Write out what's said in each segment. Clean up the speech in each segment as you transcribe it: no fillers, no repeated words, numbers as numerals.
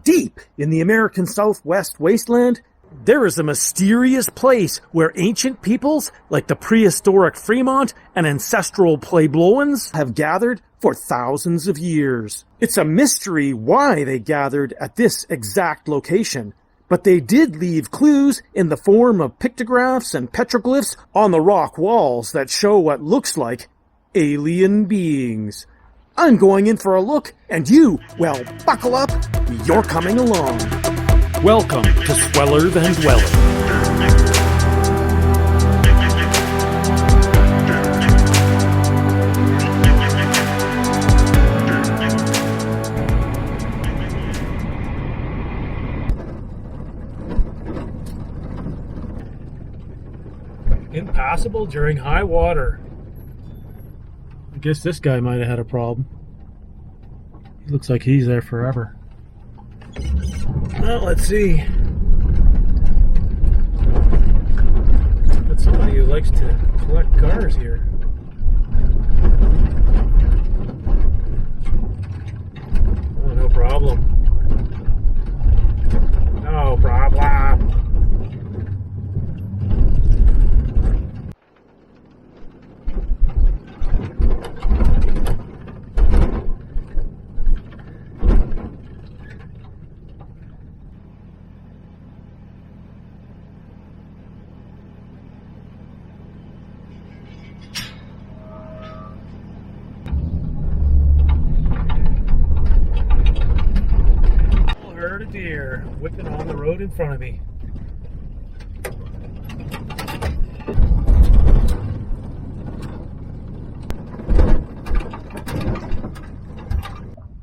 Deep in the American Southwest wasteland, there is a mysterious place where ancient peoples like the prehistoric Fremont and ancestral Puebloans have gathered for thousands of years. It's a mystery why they gathered at this exact location, but they did leave clues in the form of pictographs and petroglyphs on the rock walls that show what looks like alien beings. I'm going in for a look, and you, well, buckle up, you're coming along. Welcome to SWELLER'S and DWELLER'S. Impassable during high water. I guess this guy might have had a problem. He looks like he's there forever. Well, let's see. Got somebody who likes to collect cars here. Oh, no problem. No problem. Herd of deer whipping on the road in front of me.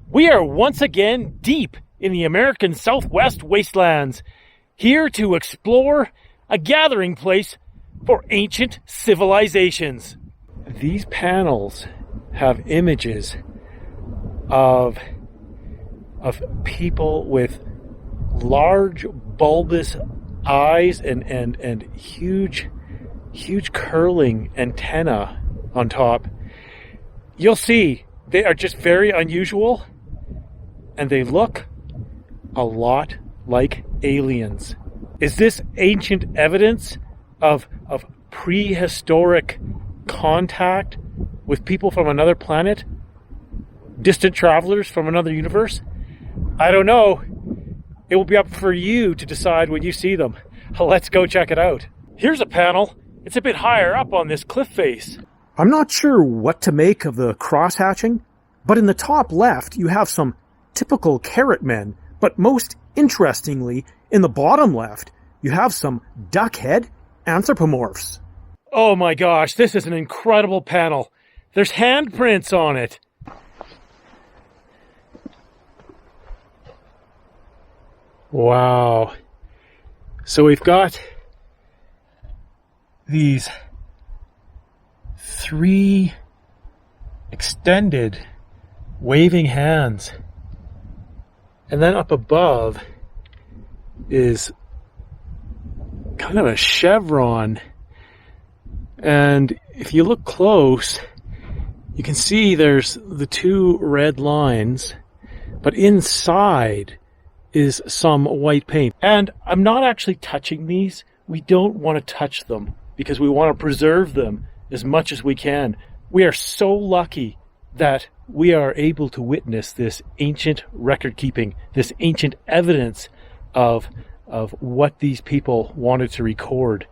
We are once again deep in the American Southwest wastelands, here to explore a gathering place for ancient civilizations. These panels have images of people with large bulbous eyes and huge curling antenna on top. You'll see they are just very unusual, and they look a lot like aliens. Is this ancient evidence of prehistoric contact with people from another planet? Distant travelers from another universe? I don't know. It will be up for you to decide when you see them. Let's go check it out. Here's a panel. It's a bit higher up on this cliff face. I'm not sure what to make of the cross-hatching, but in the top left you have some typical carrot men, but most interestingly, in the bottom left, you have some duck-head anthropomorphs. Oh my gosh, this is an incredible panel. There's handprints on it. Wow. So we've got these 3 extended waving hands. And then up above is kind of a chevron. And if you look close, you can see there's the 2 red lines, but inside is some white paint. And I'm not actually touching these. We don't want to touch them because we want to preserve them as much as we can. We are so lucky that we are able to witness this ancient record keeping, this ancient evidence of what these people wanted to record.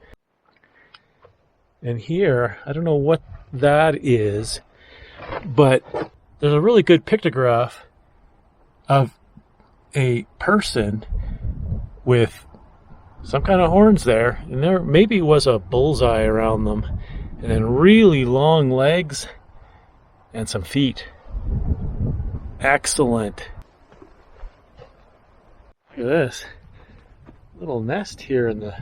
And here, I don't know what that is, but there's a really good pictograph of a person with some kind of horns there, and there maybe was a bullseye around them, and then really long legs and some feet. Excellent. Look at this little nest here in the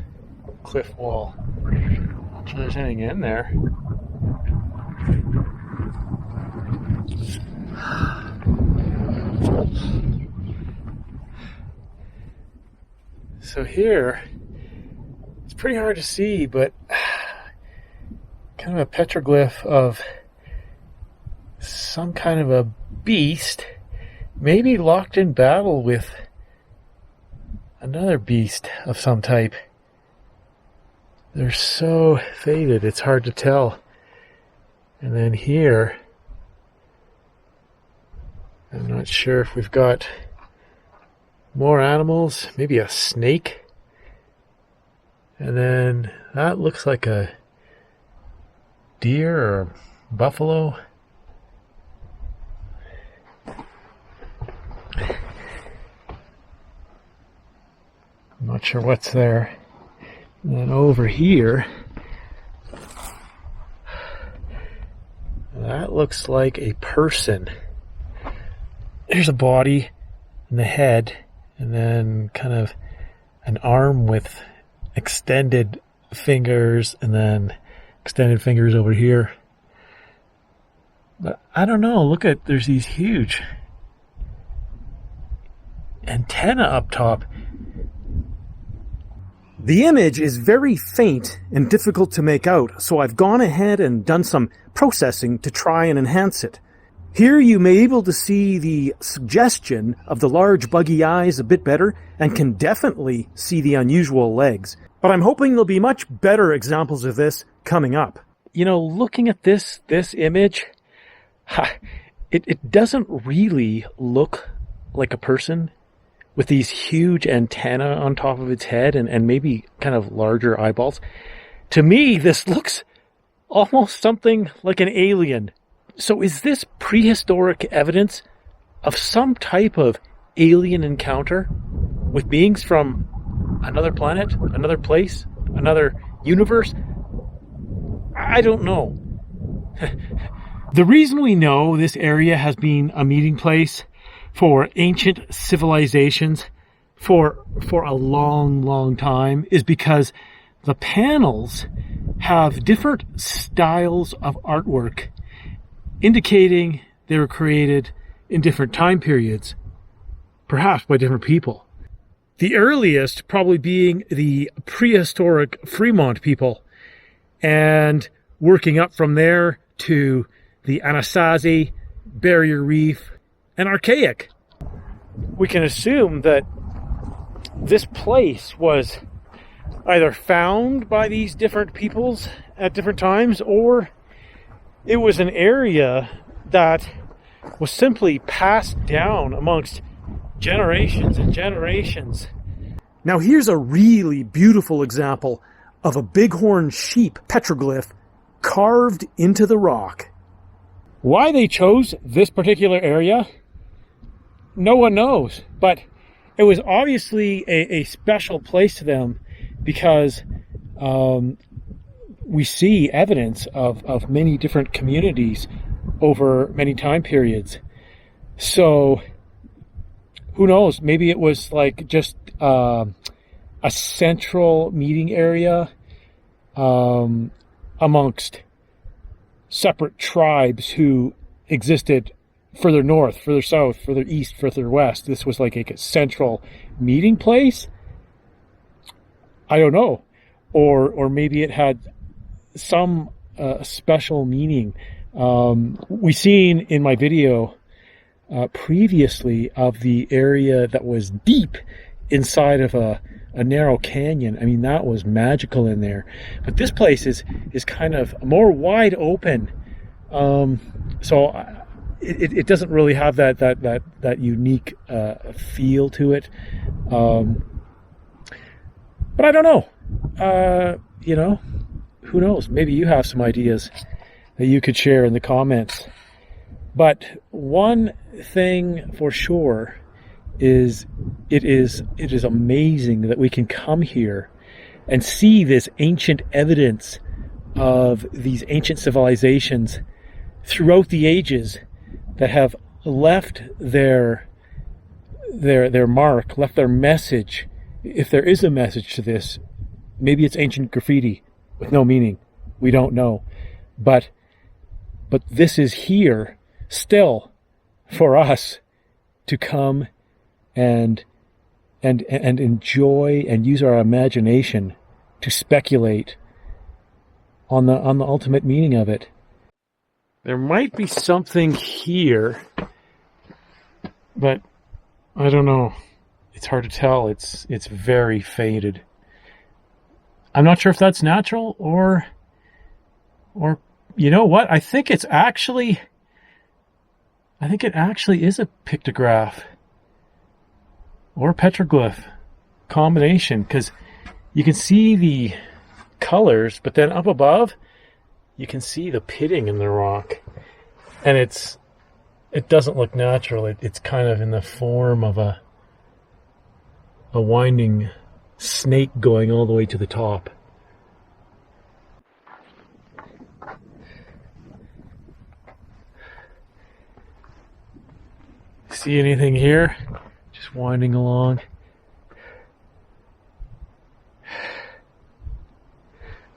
cliff wall. Not sure there's anything in there. So here, it's pretty hard to see, but kind of a petroglyph of some kind of a beast, maybe locked in battle with another beast of some type. They're so faded, it's hard to tell. And then here, I'm not sure if we've got more animals, maybe a snake. And then that looks like a deer or a buffalo. I'm not sure what's there. And then over here, that looks like a person. There's a body and the head, and then kind of an arm with extended fingers, and then extended fingers over here. But I don't know, look at, there's these huge antenna up top. The image is very faint and difficult to make out, so I've gone ahead and done some processing to try and enhance it. Here you may be able to see the suggestion of the large buggy eyes a bit better, and can definitely see the unusual legs. But I'm hoping there'll be much better examples of this coming up. You know, looking at this image, it doesn't really look like a person with these huge antennae on top of its head and maybe kind of larger eyeballs. To me, this looks almost something like an alien. So is this prehistoric evidence of some type of alien encounter with beings from another planet, another place, another universe? I don't know. The reason we know this area has been a meeting place for ancient civilizations for a long time is because the panels have different styles of artwork, indicating they were created in different time periods, perhaps by different people. The earliest probably being the prehistoric Fremont people, and working up from there to the Anasazi, Barrier Reef, and Archaic. We can assume that this place was either found by these different peoples at different times, or it was an area that was simply passed down amongst generations and generations. Now here's a really beautiful example of a bighorn sheep petroglyph carved into the rock. Why they chose this particular area, no one knows, but it was obviously a special place to them, because we see evidence of many different communities over many time periods. So who knows, maybe it was like just a central meeting area amongst separate tribes who existed further north, further south, further east, further west. This was like a central meeting place. I don't know. Or maybe it had some special meaning. We seen in my video previously of the area that was deep inside of a narrow canyon. I mean, that was magical in there. But this place is kind of more wide open. So it doesn't really have that unique feel to it. But I don't know. You know, who knows? Maybe you have some ideas that you could share in the comments. But one thing for sure is it is amazing that we can come here and see this ancient evidence of these ancient civilizations throughout the ages that have left their mark, left their message. If there is a message to this, maybe it's ancient graffiti with no meaning. We don't know. But this is here still for us to come and enjoy and use our imagination to speculate on the ultimate meaning of it. There might be something here, but I don't know. it's hard to tell. It's very faded. I'm not sure if that's natural or you know what? I think it actually is a pictograph or petroglyph combination, because you can see the colors, but then up above you can see the pitting in the rock, and it doesn't look natural. It's kind of in the form of a winding snake going all the way to the top. See anything here? Just winding along.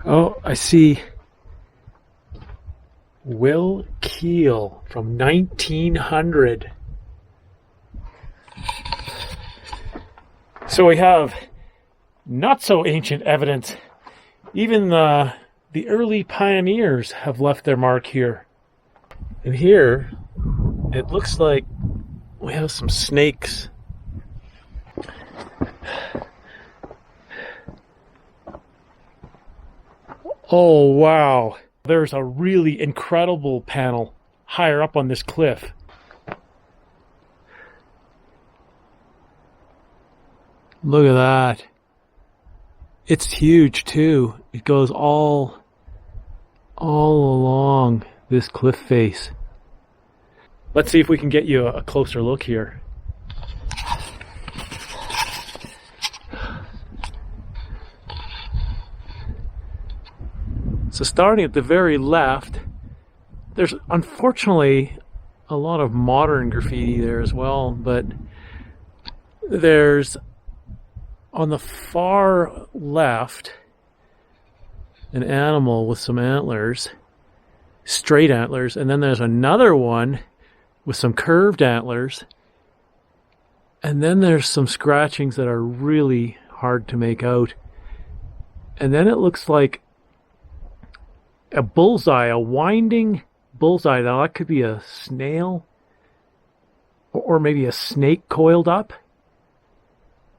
Oh, I see Will Keel from 1900. So we have not so ancient evidence. Even the early pioneers have left their mark here. And here, it looks like we have some snakes. Oh, wow. There's a really incredible panel higher up on this cliff. Look at that. It's huge too. It goes all along this cliff face. Let's see if we can get you a closer look here. So starting at the very left, there's unfortunately a lot of modern graffiti there as well, but there's on the far left an animal with some antlers, straight antlers, and then there's another one with some curved antlers, and then there's some scratchings that are really hard to make out, and then it looks like a bullseye, a winding bullseye. Now that could be a snail or maybe a snake coiled up.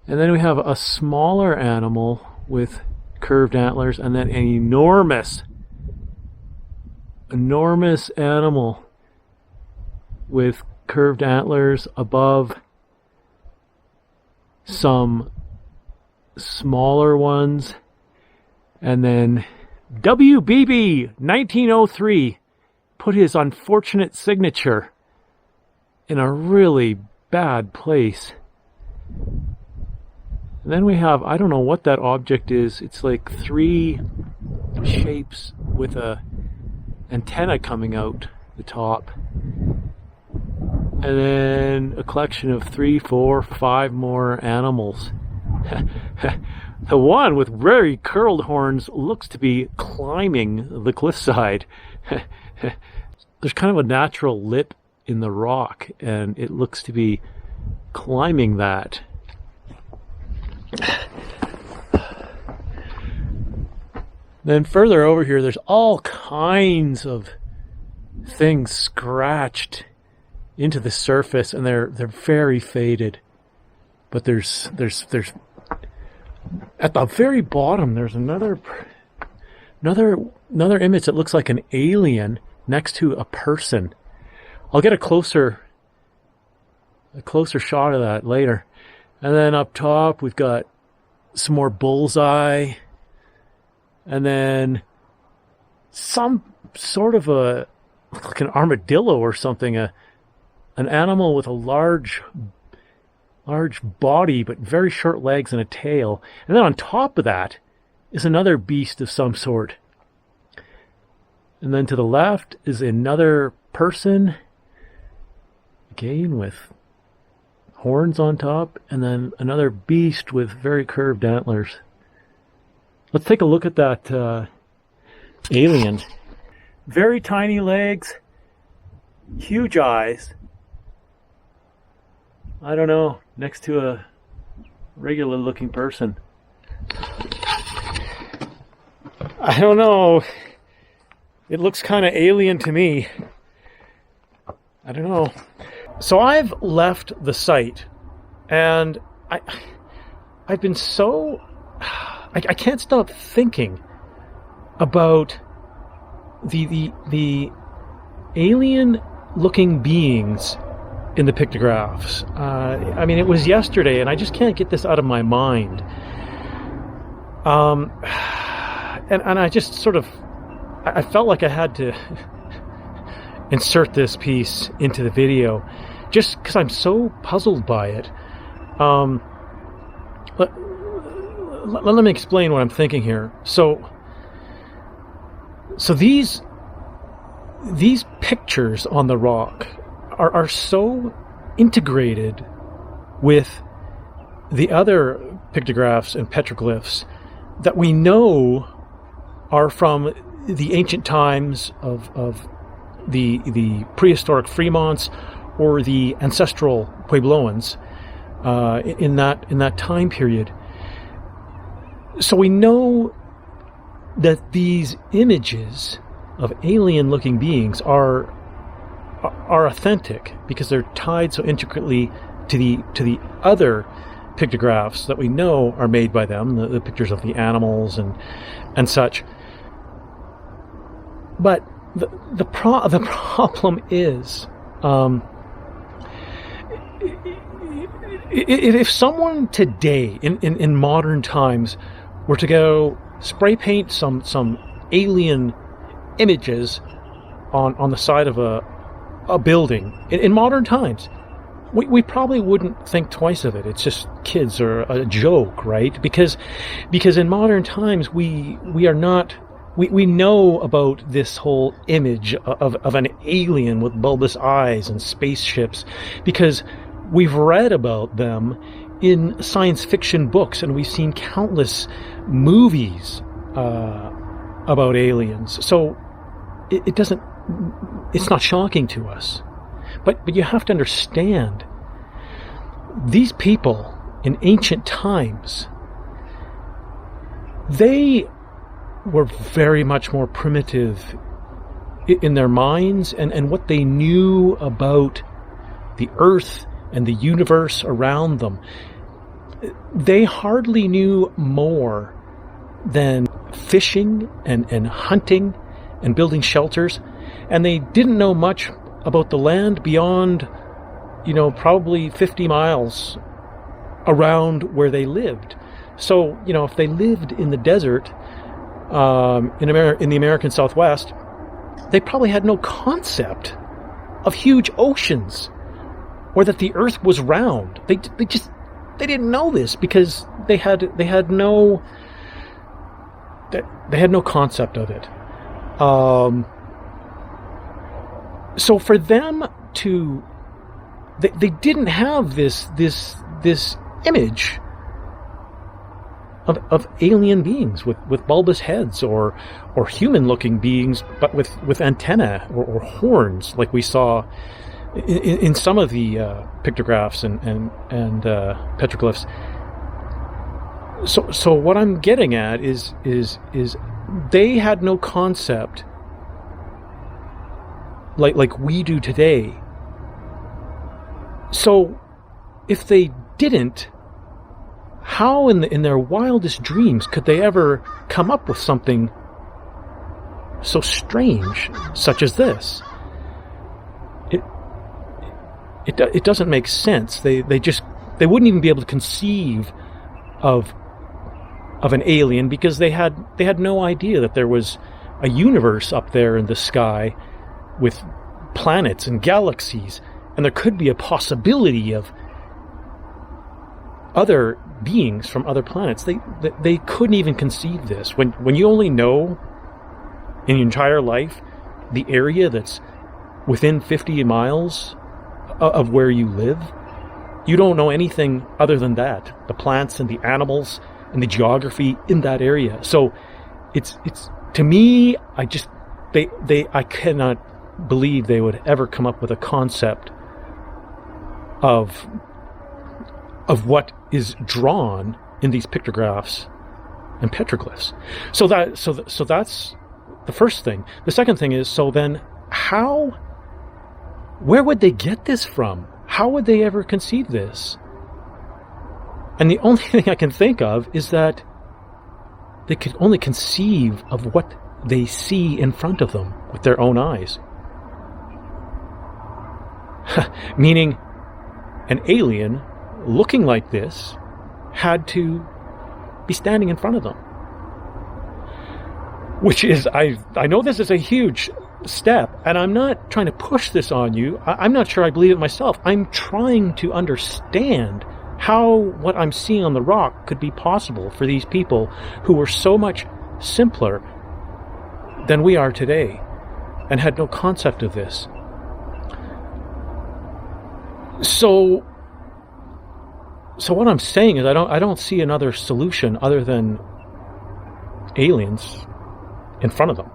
And then we have a smaller animal with curved antlers, and then an enormous animal with curved antlers above some smaller ones, and then WBB 1903 put his unfortunate signature in a really bad place. And then we have, I don't know what that object is. It's like three shapes with a antenna coming out the top. And then a collection of 3, 4, 5 more animals. The one with very curled horns looks to be climbing the cliffside. There's kind of a natural lip in the rock, and it looks to be climbing that. Then further over here, there's all kinds of things scratched into the surface, and they're very faded. But there's at the very bottom, there's another image that looks like an alien next to a person. I'll get a closer shot of that later. And then up top, we've got some more bullseye, and then some sort of like an armadillo or something, an animal with a large body but very short legs and a tail. And then on top of that is another beast of some sort. And then to the left is another person, again with horns on top, and then another beast with very curved antlers. Let's take a look at that alien. Very tiny legs, huge eyes. I don't know, next to a regular looking person. I don't know. It looks kind of alien to me. I don't know. So I've left the site, and I've been so, I can't stop thinking about the alien-looking beings in the pictographs. I mean, it was yesterday, and I just can't get this out of my mind. And I just sort of, I felt like I had to insert this piece into the video, just because I'm so puzzled by it. Let me explain what I'm thinking here. So these pictures on the rock are so integrated with the other pictographs and petroglyphs that we know are from the ancient times of the prehistoric Fremonts or the ancestral Puebloans in that time period. So we know that these images of alien-looking beings are authentic because they're tied so intricately to the other pictographs that we know are made by them, the pictures of the animals and such. But the problem is, if someone today in modern times were to go spray paint some alien images on the side of a building in modern times, we probably wouldn't think twice of it. It's just kids or a joke, right? Because in modern times we are not. We know about this whole image of an alien with bulbous eyes and spaceships because we've read about them in science fiction books, and we've seen countless movies about aliens. So it's not shocking to us. But you have to understand, these people in ancient times, they were very much more primitive in their minds and what they knew about the earth and the universe around them. They hardly knew more than fishing and hunting and building shelters, and they didn't know much about the land beyond, probably 50 miles around where they lived. So, if they lived in the desert in the American Southwest, they probably had no concept of huge oceans or that the Earth was round. They didn't know this because they had no concept of it. So for them to, they didn't have this image of alien beings with bulbous heads or human-looking beings, but with antennae or horns, like we saw in some of the pictographs and petroglyphs. So what I'm getting at is they had no concept like we do today. So if they didn't, how in their wildest dreams could they ever come up with something so strange such as this? It doesn't make sense. They wouldn't even be able to conceive of an alien because they had no idea that there was a universe up there in the sky with planets and galaxies, and there could be a possibility of other beings from other planets. They couldn't even conceive this. When you only know in your entire life the area that's within 50 miles of where you live, you don't know anything other than that, the plants and the animals and the geography in that area. So it's to me, I cannot believe they would ever come up with a concept of what is drawn in these pictographs and petroglyphs. So that's the first thing. The second thing is, so then where would they get this from? How would they ever conceive this? And the only thing I can think of is that they could only conceive of what they see in front of them with their own eyes. Meaning, an alien looking like this had to be standing in front of them. Which is, I know this is a huge step, and I'm not trying to push this on you. I'm not sure I believe it myself. I'm trying to understand how what I'm seeing on the rock could be possible for these people who were so much simpler than we are today and had no concept of this. So what I'm saying is I don't see another solution other than aliens in front of them.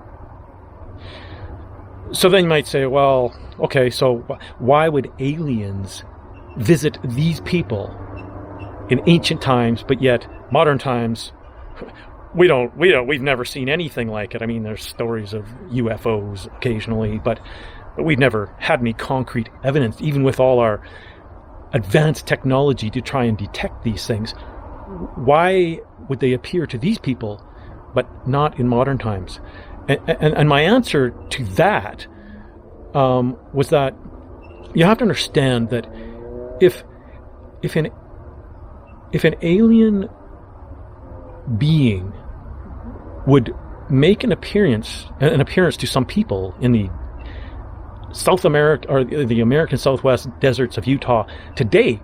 So then you might say, well, okay, so why would aliens visit these people in ancient times, but yet modern times we've never seen anything like it. I mean, there's stories of UFOs occasionally, but we've never had any concrete evidence, even with all our advanced technology to try and detect these things. Why would they appear to these people but not in modern times? And my answer to that was that you have to understand that if an alien being would make an appearance to some people in the South America or the American Southwest deserts of Utah today,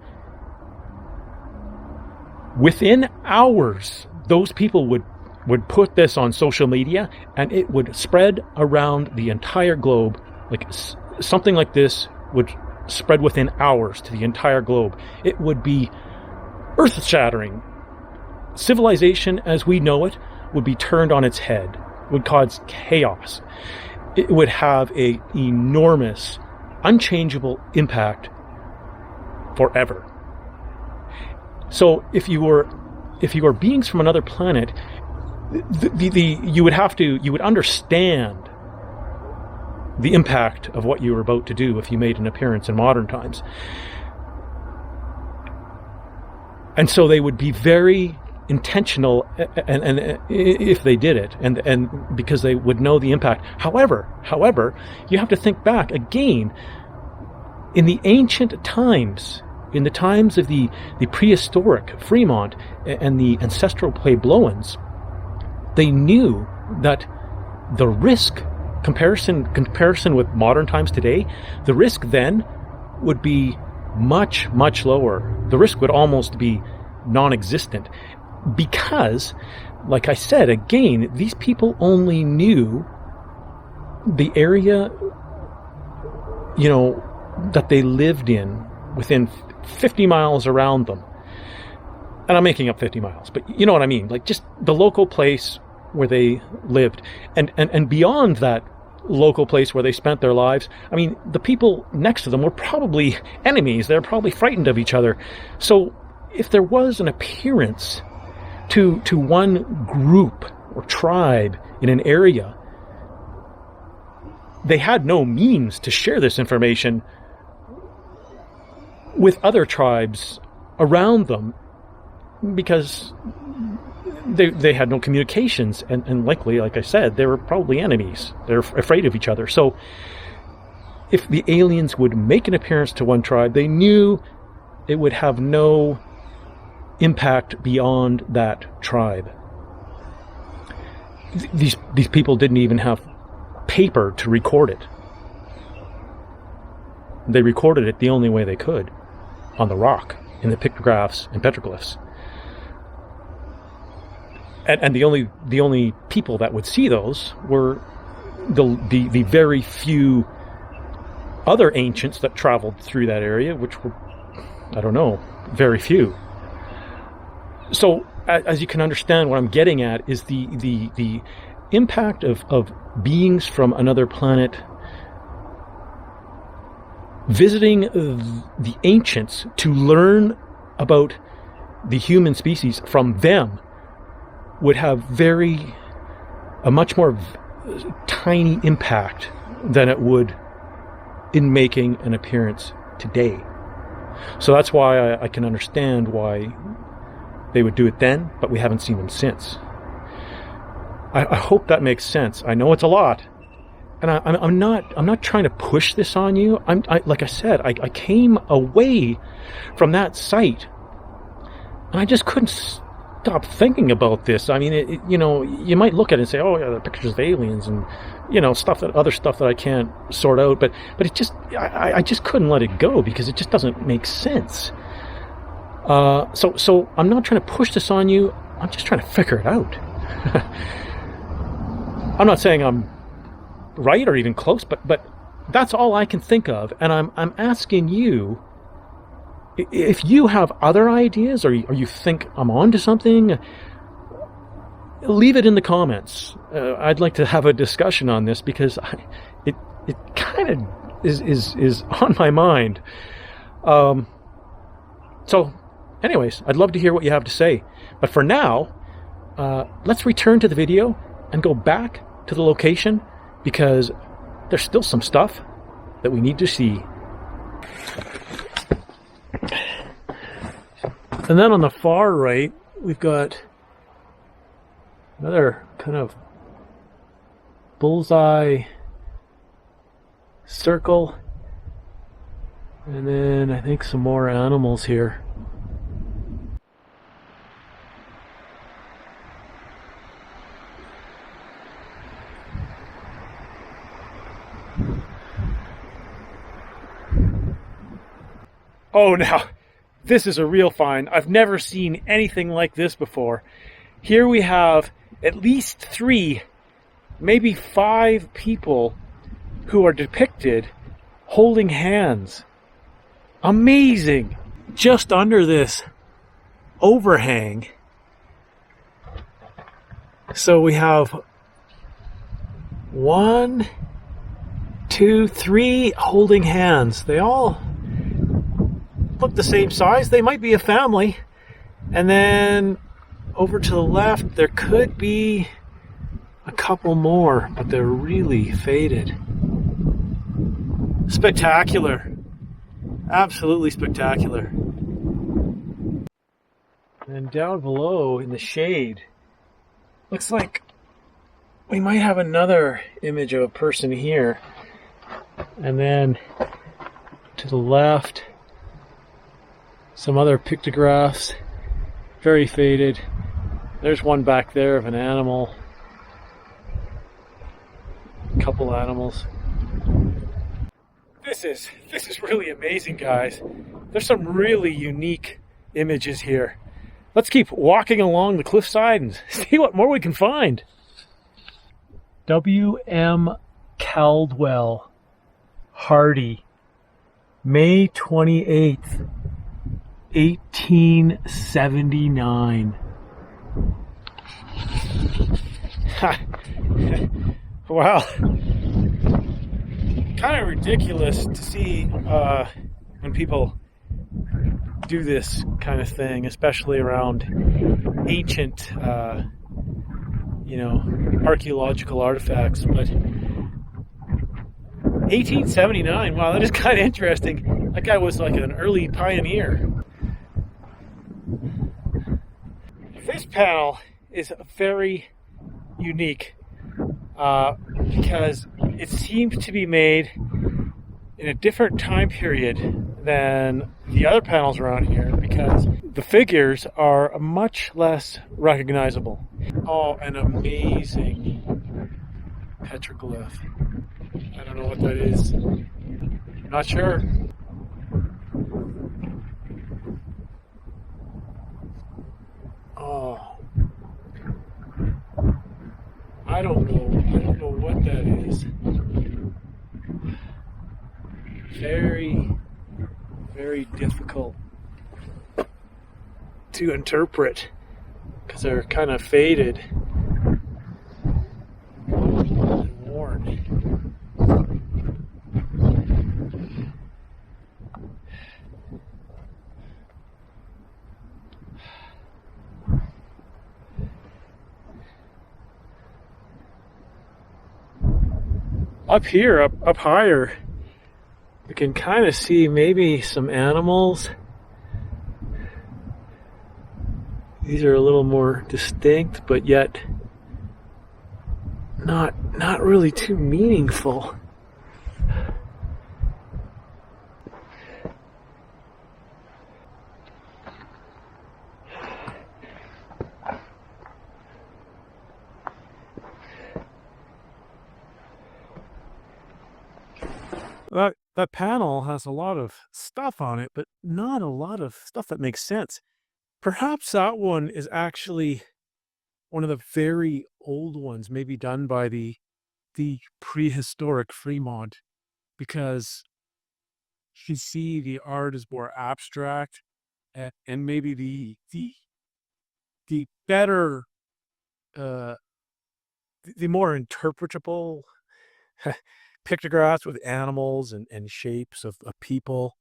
within hours, those people would put this on social media and it would spread around the entire globe. Like something like this would spread within hours to the entire globe. It would be earth-shattering. Civilization as we know it would be turned on its head, would cause chaos. It would have an enormous, unchangeable impact forever. So if you were beings from another planet, you would understand the impact of what you were about to do if you made an appearance in modern times. And so they would be very intentional, and if they did it, and because they would know the impact. However, you have to think back again. In the ancient times, in the times of the prehistoric Fremont and the ancestral Puebloans, they knew that the risk comparison with modern times today, the risk then would be much, much lower. The risk would almost be non-existent. Because, like I said, again, these people only knew the area, that they lived in within 50 miles around them. And I'm making up 50 miles, but you know what I mean? Like just the local place where they lived. And beyond that local place where they spent their lives, I mean, the people next to them were probably enemies. They're probably frightened of each other. So if there was an appearance to one group or tribe in an area, they had no means to share this information with other tribes around them because they had no communications, and likely, like I said, they were probably enemies. They're afraid of each other. So if the aliens would make an appearance to one tribe, they knew it would have no impact beyond that tribe. These people didn't even have paper to record it. They recorded it the only way they could, on the rock, in the pictographs and petroglyphs. And the only people that would see those were the very few other ancients that traveled through that area, which were, I don't know, very few. So, as you can understand, what I'm getting at is the impact of beings from another planet visiting the ancients to learn about the human species from them would have a much more tiny impact than it would in making an appearance today. So that's why I can understand why they would do it then, but we haven't seen them since. I hope that makes sense. I know it's a lot, and I'm not trying to push this on you. Like I said, I came away from that site, and I just couldn't stop thinking about this. I mean, you know, you might look at it and say, "Oh, yeah, they're pictures of aliens," and you know, other stuff that I can't sort out. But it just, I just couldn't let it go because it just doesn't make sense. So I'm not trying to push this on you. I'm just trying to figure it out. I'm not saying I'm right or even close, but that's all I can think of. And I'm asking you if you have other ideas or you think I'm onto something. Leave it in the comments. I'd like to have a discussion on this because it kind of is on my mind. So, anyways, I'd love to hear what you have to say. But for now, let's return to the video and go back to the location because there's still some stuff that we need to see. And then on the far right, we've got another kind of bullseye circle, and then I think some more animals here. Oh, now, this is a real find. I've never seen anything like this before. Here we have at least 3, maybe 5 people who are depicted holding hands. Amazing! Just under this overhang. So we have 1, 2, 3 holding hands. They all look the same size. They might be a family. And then over to the left, there could be a couple more, but they're really faded. Spectacular. Absolutely spectacular. And down below in the shade, looks like we might have another image of a person here. And then to the left, some other pictographs, very faded. There's one back there of an animal. A couple animals. This is really amazing, guys. There's some really unique images here. Let's keep walking along the cliffside and see what more we can find. W.M. Caldwell Hardy, May 28th, 1879. Wow. Kind of ridiculous to see when people do this kind of thing, especially around ancient, archaeological artifacts. But 1879, wow, that is kind of interesting. That guy was like an early pioneer. This panel is very unique because it seems to be made in a different time period than the other panels around here because the figures are much less recognizable. Oh, an amazing petroglyph. I don't know what that is. Not sure. Oh. I don't know what that is. Very, very difficult to interpret because they're kind of faded and worn. Up here, up higher, we can kind of see maybe some animals. These are a little more distinct, but yet not really too meaningful. That panel has a lot of stuff on it, but not a lot of stuff that makes sense. Perhaps that one is actually one of the very old ones, maybe done by the prehistoric Fremont, because you see the art is more abstract, and maybe the better, uh, the more interpretable pictographs with animals and shapes of people.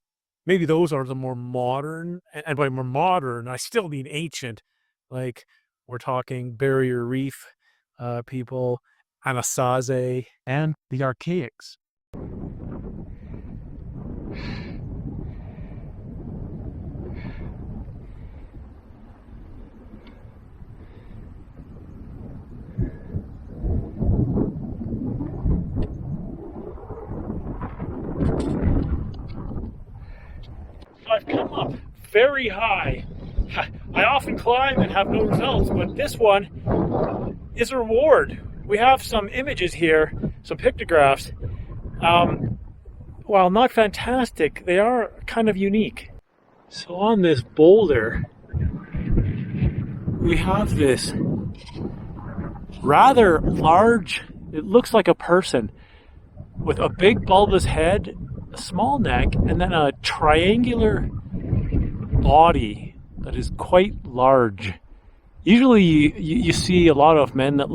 Maybe those are the more modern, and by more modern, I still mean ancient. Like we're talking Barrier Reef people, Anasazi, and the Archaics. I've come up very high. I often climb and have no results, but this one is a reward. We have some images here, some pictographs. While not fantastic, they are kind of unique. So on this boulder, we have this rather large, it looks like a person with a big bulbous head, a small neck, and then a triangular body that is quite large. Usually you see a lot of men that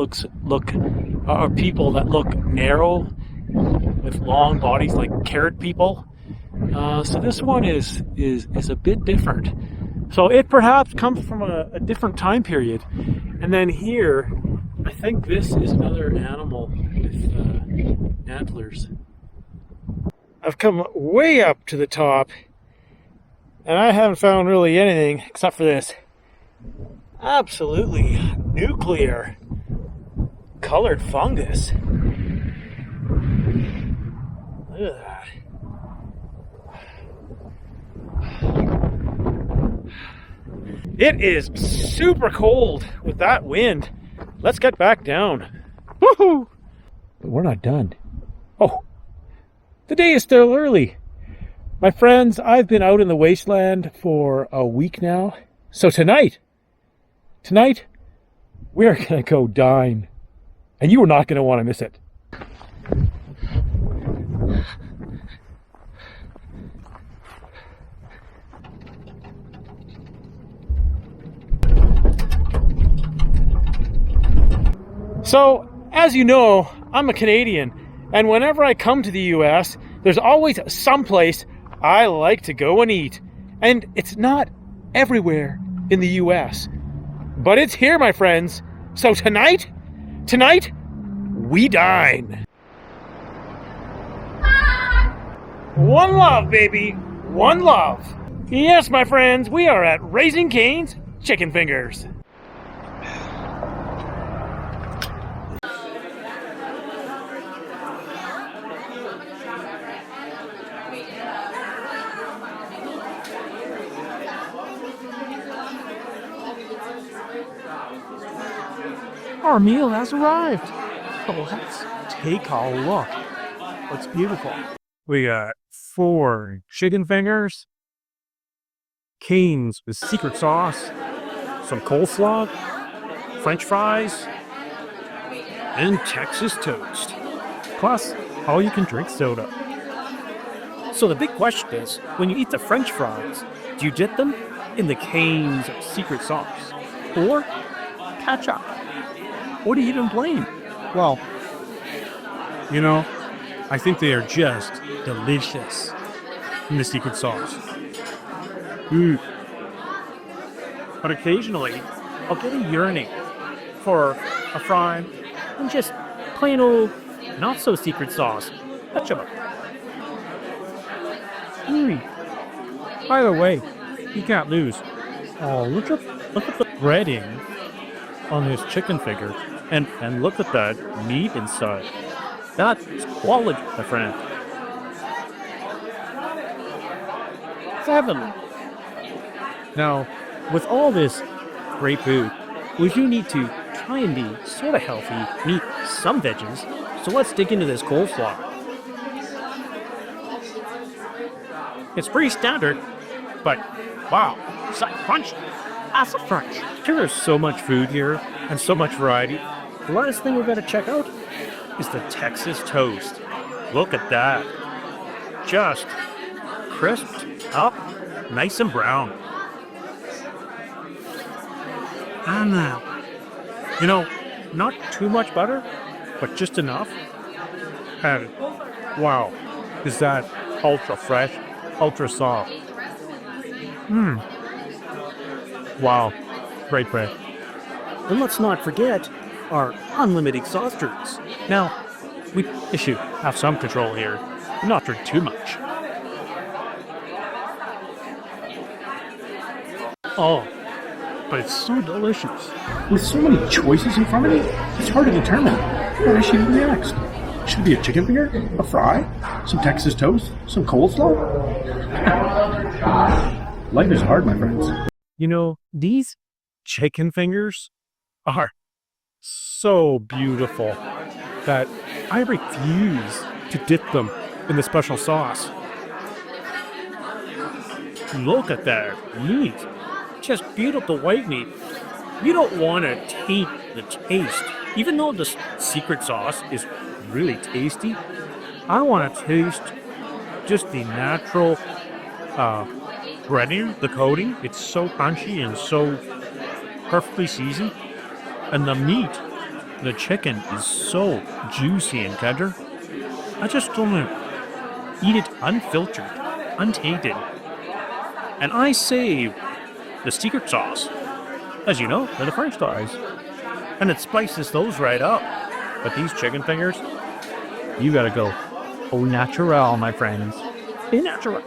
or people that look narrow with long bodies, like carrot people. So this one is a bit different. So it perhaps comes from a different time period. And then here, I think this is another animal with antlers. I've come way up to the top, and I haven't found really anything except for this absolutely nuclear colored fungus. Look at that. It is super cold with that wind. Let's get back down. Woohoo! But we're not done. Oh, the day is still early. My friends, I've been out in the wasteland for a week now. So tonight, we're going to go dine. And you are not going to want to miss it. So, as you know, I'm a Canadian, and whenever I come to the US, there's always some place I like to go and eat. And it's not everywhere in the US, but it's here, my friends. So tonight, we dine. One love, baby, one love. Yes, my friends, we are at Raising Cane's Chicken Fingers. Our meal has arrived. So let's take a look. Looks beautiful. We got 4 chicken fingers, canes with secret sauce, some coleslaw, French fries, and Texas toast. Plus, all you can drink soda. So the big question is, when you eat the French fries, do you dip them in the canes of secret sauce or ketchup? What do you even blame? Well, you know, I think they are just delicious in the secret sauce. But occasionally, I'll get a yearning for a fry and just plain old, not so secret sauce. Ketchup. By the way, you can't lose. Oh, look at breading on this chicken finger. And look at that meat inside. That's quality, my friend. It's heavenly. Now, with all this great food, we do need to try and be sort of healthy, eat some veggies. So let's dig into this coleslaw. It's pretty standard, but wow, it's like crunchy. That's a crunch. There is so much food here and so much variety. The last thing we're going to check out is the Texas toast. Look at that. Just crisped up, nice and brown. And not too much butter, but just enough. And wow, is that ultra fresh, ultra soft. Wow, great bread. And let's not forget our unlimited sausages. Now, we should have some control here, not drink too much. Oh, but it's so delicious. With so many choices in front of me, it's hard to determine what I should eat next. Should it be a chicken finger, a fry, some Texas toast, some coleslaw? Life is hard, my friends. You know, these chicken fingers are so beautiful that I refuse to dip them in the special sauce. Look at that meat. Just beautiful white meat. You don't want to taint the taste. Even though the secret sauce is really tasty, I want to taste just the natural breading, the coating. It's so crunchy and so perfectly seasoned. And the meat, the chicken, is so juicy and tender. I just want to eat it unfiltered, untainted. And I save the secret sauce. As you know, they're the French fries. And it spices those right up. But these chicken fingers, you gotta go au naturel, my friends. Au naturel.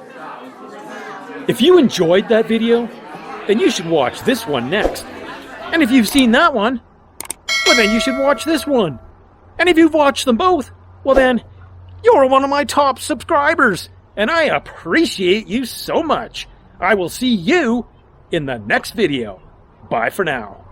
If you enjoyed that video, then you should watch this one next. And if you've seen that one, well then you should watch this one. And if you've watched them both, well then, you're one of my top subscribers. And I appreciate you so much. I will see you in the next video. Bye for now.